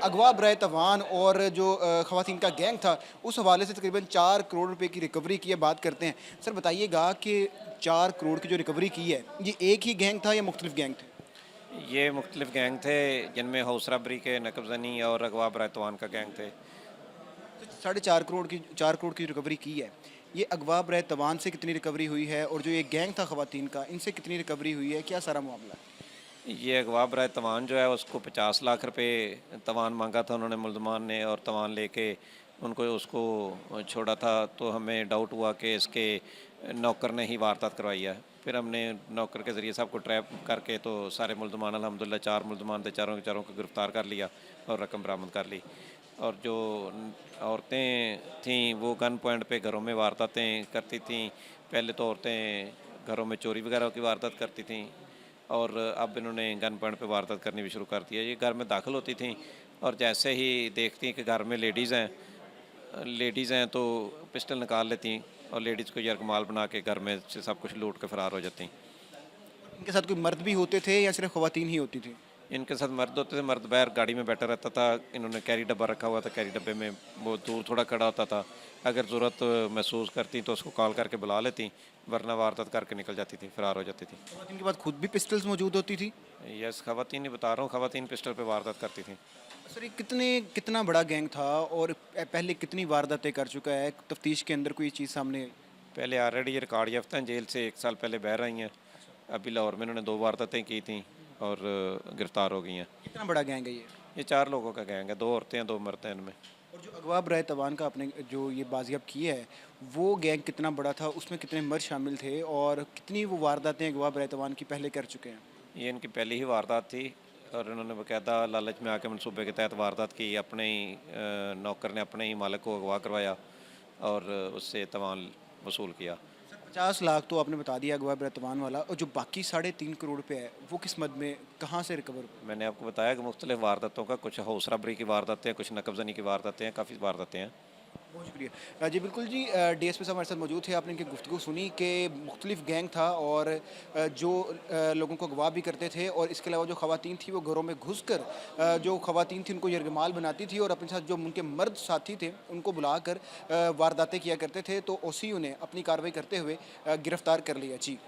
अगवा बराए तवान और जो ख़वातीन का गैंग था, उस हवाले से तकरीबन 4 करोड़ रुपए की रिकवरी की है, बात करते हैं। सर बताइएगा कि 4 करोड़ की जो रिकवरी की है, ये एक ही गैंग था या मुख्तलिफ गैंग थे? ये मुख्तलिफ गैंग थे, जिनमें हौस रबरी के, नकबज़नी और अगवा बरातवान का गैंग थे। तो साढ़े 4 करोड़ की रिकवरी की है। ये अगवा बराए तवान से कितनी रिकवरी हुई है और जो ये गैंग था ख़वातीन का, इनसे कितनी रिकवरी हुई है? क्या सारा मामला है? ये अगवा बराए तवान जो है, उसको 50 लाख रुपए तवान मांगा था उन्होंने मुल्ज़मान ने, और तवान लेके उनको उसको छोड़ा था। तो हमें डाउट हुआ कि इसके नौकर ने ही वारदात करवाई है। फिर हमने नौकर के ज़रिए सबको ट्रैप करके तो सारे मुल्ज़मान अल्हम्दुलिल्लाह 4 मुल्ज़मान थे, चारों के चारों को गिरफ़्तार कर लिया और रकम बरामद कर ली। और जो औरतें थीं वो गन पॉइंट पे घरों में वारदातें करती थीं। पहले तो औरतें घरों में चोरी वगैरह की वारदात करती थीं, और अब इन्होंने गन पॉइंट पे वारदात करनी भी शुरू कर दी है। ये घर में दाखिल होती थीं और जैसे ही देखती कि घर में लेडीज़ हैं तो पिस्टल निकाल लेती और लेडीज़ को यरगमाल बना के घर में से सब कुछ लूट के फ़रार हो जाती। इनके साथ कोई मर्द भी होते थे या सिर्फ़ ख़वातीन ही होती थी? इनके साथ मर्द होते थे, मर्द बाहर गाड़ी में बैठा रहता था। इन्होंने कैरी डब्बा रखा हुआ था, कैरी डब्बे में वो दूर थोड़ा खड़ा होता था। अगर ज़रूरत महसूस करती तो उसको कॉल करके बुला लेती, वरना वारदात करके निकल जाती थी, फ़रार हो जाती थी। ख़वातीन के पास खुद भी पिस्टल्स मौजूद होती थी? यस, ख़वातीन ही बता रहा हूँ, ख़वातीन पिस्टल पे वारदात करती थी। सर ये कितना बड़ा गैंग था और पहले कितनी वारदातें कर चुका है? तफ्तीश के अंदर कोई चीज़ सामने आई? पहले ऑलरेडी ये रिकॉर्ड याफ्ता हैं, जेल से 1 साल पहले बाहर आई हैं। अभी लाहौर में इन्होंने 2 वारदातें की थीं और गिरफ़्तार हो गई हैं। कितना बड़ा गैंग है ये? ये 4 लोगों का गैंग है, 2 औरतें हैं, 2 मर्द हैं इनमें। और जो अगवा बराए तवान का आपने जो ये बाजियाब किया है, वो गैंग कितना बड़ा था? उसमें कितने मर्द शामिल थे और कितनी वो वारदातें अगवा बराए तवान की पहले कर चुके हैं? ये इनकी पहली ही वारदात थी और इन्होंने बाकायदा लालच में आके मनसूबे के तहत वारदात की। अपने ही नौकर ने अपने ही मालिक को अगवा करवाया और उससे तवान वसूल किया। सर 50 लाख तो आपने बता दिया अगवा बराए तवान वाला, और जो बाकी 3.5 करोड़ रुपए है, वो किस मद में कहाँ से रिकवर हुआ? मैंने आपको बताया कि मुख्तलिफ वारदातों का, कुछ हौस रबरी की वारदातें हैं, कुछ नकबज़नी की वारदातें हैं, काफ़ी वारदातें हैं। बहुत शुक्रिया। जी बिल्कुल जी, डीएसपी साहब हमारे साथ मौजूद थे। आपने इनकी गुफ्तगू सुनी कि मुख्तलिफ गैंग था और जो लोगों को अगवा भी करते थे, और इसके अलावा जो ख़वातीन थी वो घरों में घुस कर जो ख़वातीन थी उनको यरगमाल बनाती थी और अपने साथ जो उनके मर्द साथी थे उनको बुलाकर वारदातें किया करते थे। तो ओसीयू ने अपनी कार्रवाई करते हुए गिरफ़्तार कर लिया। जी।